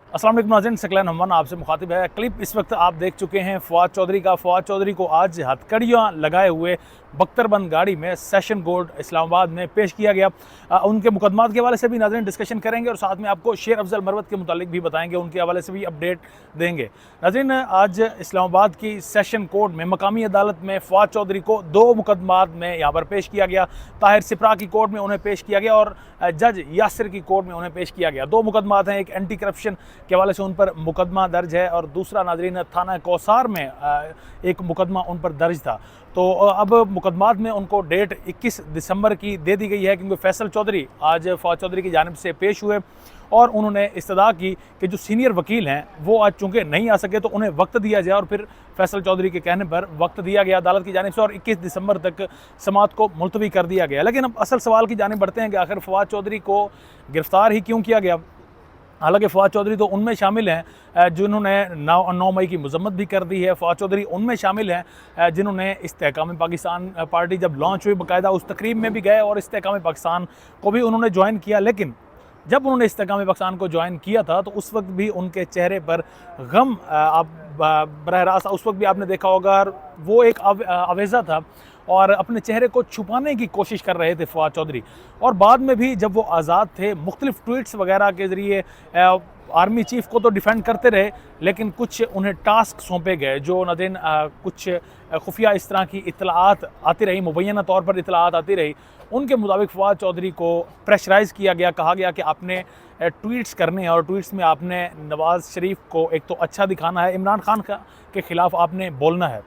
अस्सलाम वालेकुम नाज़रीन, सकलैन हमवान आपसे मुखातिब है। क्लिप इस वक्त आप देख चुके हैं फ़वाद चौधरी का। फ़वाद चौधरी को आज हथकड़ियाँ लगाए हुए बख्तरबंद गाड़ी में सेशन कोर्ट इस्लामाबाद में पेश किया गया। उनके मुकदमात के हवाले से भी नाज़रीन डिस्कशन करेंगे और साथ में आपको शेर अफजल मरवत के मुतालिक भी बताएंगे, उनके हवाले से भी अपडेट देंगे। नाज़रीन, आज इस्लामाबाद की सेशन कोर्ट में मकामी अदालत में फ़वाद चौधरी को 2 मुकदमात में यहाँ पर पेश किया गया। ताहिर सिपरा की कोर्ट में उन्हें पेश किया गया और जज यासिर की कोर्ट में उन्हें पेश किया गया। 2 मुकदमात हैं, एक एंटी करप्शन के हवाले से उन पर मुकदमा दर्ज है और दूसरा नाज़रीन थाना कौसार में एक मुकदमा उन पर दर्ज था। तो अब मुकदमात में उनको डेट 21 दिसंबर की दे दी गई है, क्योंकि फैसल चौधरी आज फ़वाद चौधरी की जानिब से पेश हुए और उन्होंने इस्तदा की कि जो सीनियर वकील हैं वो आज चूँकि नहीं आ सके तो उन्हें वक्त दिया जाए, और फिर फैसल चौधरी के कहने पर वक्त दिया गया अदालत की जानिब से और 21 दिसंबर तक समाअत को मुलतवी कर दिया गया। लेकिन अब असल सवाल की जानिब बढ़ते हैं कि आखिर फ़वाद चौधरी को गिरफ़्तार ही क्यों किया गया। हालांकि फ़वाद चौधरी तो उनमें शामिल हैं जिन्होंने 9 मई की मजम्मत भी कर दी है। फ़वाद चौधरी उनमें शामिल हैं जिन्होंने इस्तेहकाम पाकिस्तान पार्टी जब लॉन्च हुई बाकायदा उस तकरीब में भी गए और इस्तेहकाम पाकिस्तान को भी उन्होंने ज्वाइन किया। लेकिन जब उन्होंने इस्तेहकाम पाकिस्तान को ज्वाइन किया था तो उस वक्त भी उनके चेहरे पर गम आप बरह रास्त उस वक्त भी आपने देखा होगा, वो एक अवेज़ा था और अपने चेहरे को छुपाने की कोशिश कर रहे थे फ़वाद चौधरी। और बाद में भी जब वो आज़ाद थे, मुख्तलिफ़ ट्वीट्स वगैरह के ज़रिए आर्मी चीफ़ को तो डिफेंड करते रहे, लेकिन कुछ उन्हें टास्क सौंपे गए जो नाज़रीन कुछ खुफिया इस तरह की इत्तलाआत आती रही, मुबैना तौर पर इत्तलाआत आती रही। उनके मुताबिक फ़वाद चौधरी को प्रेशराइज़ किया गया, कहा गया कि आपने ट्वीट्स करने हैं और ट्वीट्स में आपने नवाज़ शरीफ को एक तो अच्छा दिखाना है, इमरान खान के ख़िलाफ़ आपने बोलना है।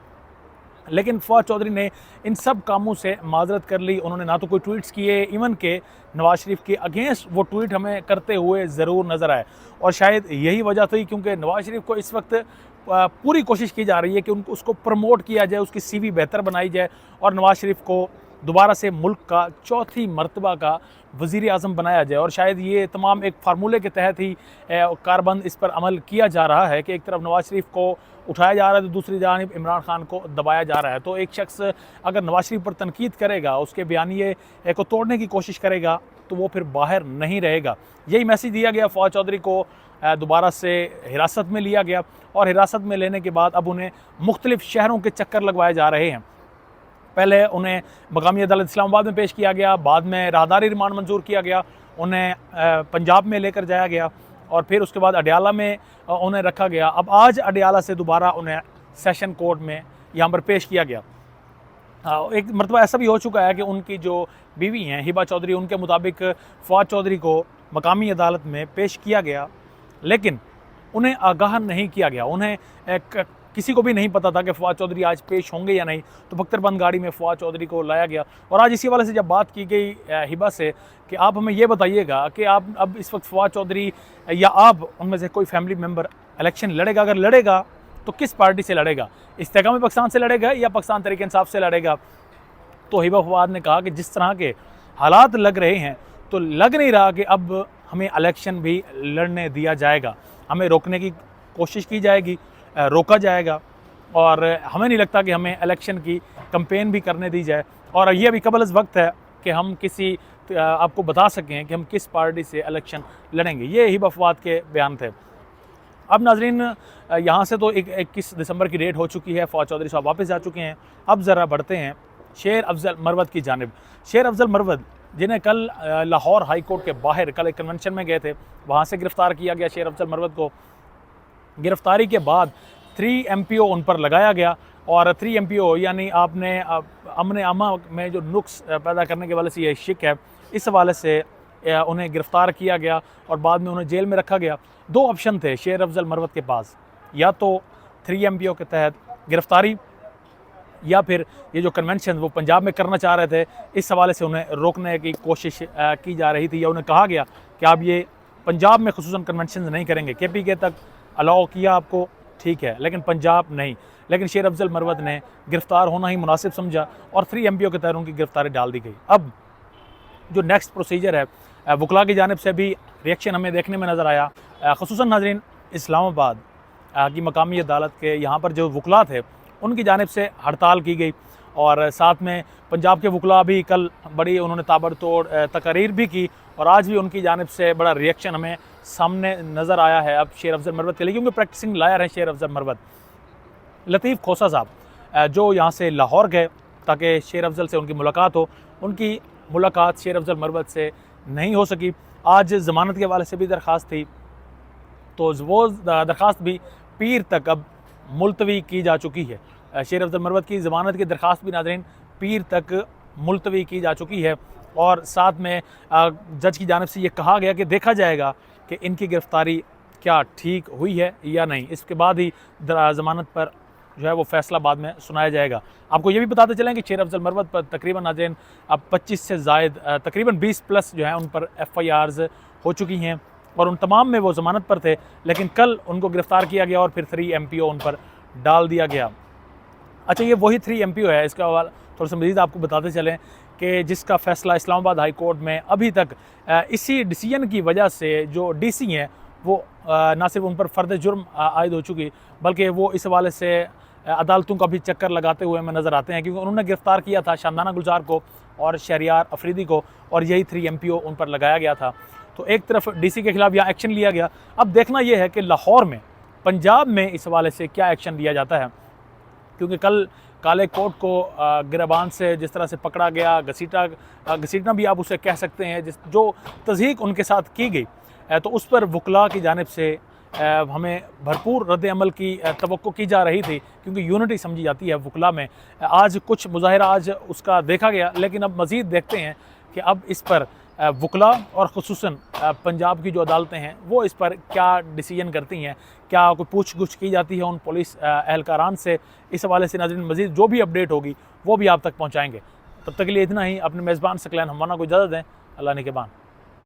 लेकिन फ़वाद चौधरी ने इन सब कामों से माज़रत कर ली। उन्होंने ना तो कोई ट्वीट्स किए, इवन के नवाज़ शरीफ के अगेंस्ट वो ट्वीट हमें करते हुए ज़रूर नज़र आए। और शायद यही वजह थी क्योंकि नवाज़ शरीफ को इस वक्त पूरी कोशिश की जा रही है कि उसको प्रमोट किया जाए, उसकी CV बेहतर बनाई जाए और नवाज़ शरीफ को दोबारा से मुल्क का चौथी मरतबा का वज़ीर आज़म बनाया जाए। और शायद ये तमाम एक फार्मूले के तहत ही कारबंद इस पर अमल किया जा रहा है कि एक तरफ नवाज़ शरीफ को उठाया जा रहा है तो दूसरी जानिब इमरान खान को दबाया जा रहा है। तो एक शख्स अगर नवाज़ शरीफ पर तनकीद करेगा, उसके बयानिए को तोड़ने की कोशिश करेगा, तो वो फिर बाहर नहीं रहेगा। यही मैसेज दिया गया। फ़वाद चौधरी को दोबारा से हिरासत में लिया गया और हिरासत में लेने के बाद अब उन्हें मुख्तलिफ़ शहरों के चक्कर लगवाए जा रहे हैं। पहले उन्हें मकामी अदालत इस्लामाबाद में पेश किया गया, बाद में राहदारी रिमांड मंजूर किया गया, उन्हें पंजाब में लेकर जाया गया और फिर उसके बाद अडयाला में उन्हें रखा गया। अब आज अडयाला से दोबारा उन्हें सेशन कोर्ट में यहाँ पर पेश किया गया। एक मरतबा ऐसा भी हो चुका है कि उनकी जो बीवी हैं हिबा चौधरी, उनके मुताबिक फ़वाद चौधरी को मकामी अदालत में पेश किया गया, लेकिन उन्हें आगाह नहीं किया गया। उन्हें किसी को भी नहीं पता था कि फ़वाद चौधरी आज पेश होंगे या नहीं। तो बख्तरबंद गाड़ी में फ़वाद चौधरी को लाया गया और आज इसी वाले से जब बात की गई हिबा से कि आप हमें ये बताइएगा कि आप अब इस वक्त फ़वाद चौधरी या आप उनमें से कोई फैमिली मेम्बर इलेक्शन लड़ेगा, अगर लड़ेगा तो किस पार्टी से लड़ेगा, इस्तेहकाम पाकिस्तान से लड़ेगा या पाकिस्तान तहरीक इंसाफ से लड़ेगा। तो हिबा फ़वाद ने कहा कि जिस तरह के हालात लग रहे हैं तो लग नहीं रहा कि अब हमें इलेक्शन भी लड़ने दिया जाएगा, हमें रोकने की कोशिश की जाएगी, रोका जाएगा और हमें नहीं लगता कि हमें इलेक्शन की कैंपेन भी करने दी जाए। और ये अभी कबल वक्त है कि हम किसी आपको बता सकें कि हम किस पार्टी से इलेक्शन लड़ेंगे। ये हिबा फ़वाद के बयान थे। अब नाज़रीन, यहाँ से तो 21 दिसंबर की डेट हो चुकी है, फ़वाद चौधरी साहब वापस जा चुके हैं। अब ज़रा बढ़ते हैं शेर अफजल मरवत की जानिब। शेर अफजल मरवत जिन्हें कल लाहौर हाई कोर्ट के बाहर कल एक कन्वेंशन में गए थे, वहाँ से गिरफ़्तार किया गया। शेर अफजल मरवत को गिरफ़्तारी के बाद 3 MPO उन पर लगाया गया और 3 MPO यानी आपने अमन आमा में जो नुक्स पैदा करने के हवाले से ये शिक है, इस हवाले से उन्हें गिरफ़्तार किया गया और बाद में उन्हें जेल में रखा गया। 2 ऑप्शन थे शेर अफजल मरवत के पास, या तो 3 MPO के तहत गिरफ़्तारी या फिर ये जो कन्वेंशन वो पंजाब में करना चाह रहे थे, इस हवाले से उन्हें रोकने की कोशिश की जा रही थी या उन्हें कहा गया कि आप ये पंजाब में खुसूसन कन्वेंशन नहीं करेंगे। KPK तक अलाउ किया आपको, ठीक है, लेकिन पंजाब नहीं। लेकिन शेर अफजल मरवत ने गिरफ़्तार होना ही मुनासिब समझा और 3 MPO के तहत उनकी गिरफ़्तारी डाल दी गई। अब जो नेक्स्ट प्रोसीजर है, वकला की जानिब से भी रिएक्शन हमें देखने में नज़र आया। ख़ुसूसन नाज़रीन इस्लामाबाद की मकामी अदालत के यहाँ पर जो वकला थे उनकी जानिब से हड़ताल की गई और साथ में पंजाब के वकला भी कल बड़ी उन्होंने ताबड़तोड़ तकरीर भी की और आज भी उनकी जानिब से बड़ा रिएक्शन हमें सामने नज़र आया है अब शेर अफजल मरवत के लिए, क्योंकि प्रैक्टिसिंग लायर हैं शेर अफजल मरवत। लतीफ़ खोसा साहब जो यहाँ से लाहौर गए ताकि शेर अफजल से उनकी मुलाकात हो, उनकी मुलाकात शेर अफजल मरवत से नहीं हो सकी। आज ज़मानत के हवाले से भी दरख्वास्त थी, तो वो दरख्वास्त भी पीर तक अब मुलतवी की जा चुकी है। शेर अफजल मरवत की ज़मानत की दरख्वास्त भी नाज़रीन पीर तक मुलतवी की जा चुकी है, और साथ में जज की जानिब से ये कहा गया कि देखा जाएगा कि इनकी गिरफ़्तारी क्या ठीक हुई है या नहीं। इसके बाद ही ज़मानत पर जो है वो फ़ैसला बाद में सुनाया जाएगा। आपको ये भी बताते चलें कि शेर अफजल मरवत पर तकरीबन नाज़रीन अब 25 से ज़ायद तकरीबन 20 प्लस जो है उन पर FIRs हो चुकी हैं, और उन तमाम में वो ज़मानत पर थे, लेकिन कल उनको गिरफ़्तार किया गया और फिर 3 MPO उन पर डाल दिया गया। अच्छा, ये वही 3 MPO है। इसका हवाला थोड़ा सा मज़ीद आपको बताते चलें कि जिसका फ़ैसला इस्लामाबाद हाई कोर्ट में अभी तक इसी डिसीजन की वजह से जो DC हैं वो ना सिर्फ उन पर फ़र्द जुर्म आयद हो चुकी, बल्कि वो इस हवाले से अदालतों का भी चक्कर लगाते हुए हमें नज़र आते हैं, क्योंकि उन्होंने गिरफ़्तार किया था शानदाना गुलजार को और शहरियार अफरीदी को, और यही 3 MPO उन पर लगाया गया था। तो एक तरफ DC के ख़िलाफ़ यहाँ एक्शन लिया गया। अब देखना यह है कि लाहौर में, पंजाब में इस हवाले से क्या एक्शन लिया जाता है, क्योंकि कल काले कोट को गिरबान से जिस तरह से पकड़ा गया, घसीटना भी आप उसे कह सकते हैं, जो तज़हीक उनके साथ की गई, तो उस पर वकला की जानिब से हमें भरपूर रद्द अमल की तवक्को की जा रही थी, क्योंकि यूनिटी समझी जाती है वकला में। आज कुछ मुजाहरा आज उसका देखा गया, लेकिन अब मज़ीद देखते हैं कि अब इस पर वकला और ख़ुसूसन पंजाब की जो अदालतें हैं वो इस पर क्या डिसीजन करती हैं, क्या कोई पूछ गुछ की जाती है उन पुलिस एहलकारान से। इस हवाले से नाज़रीन मज़ीद जो भी अपडेट होगी वो भी आप तक पहुँचाएँगे। तब तक के लिए इतना ही। अपने मेज़बान सकलैन हमवाना को इजाज़त दें। अल्लाह निगहबान।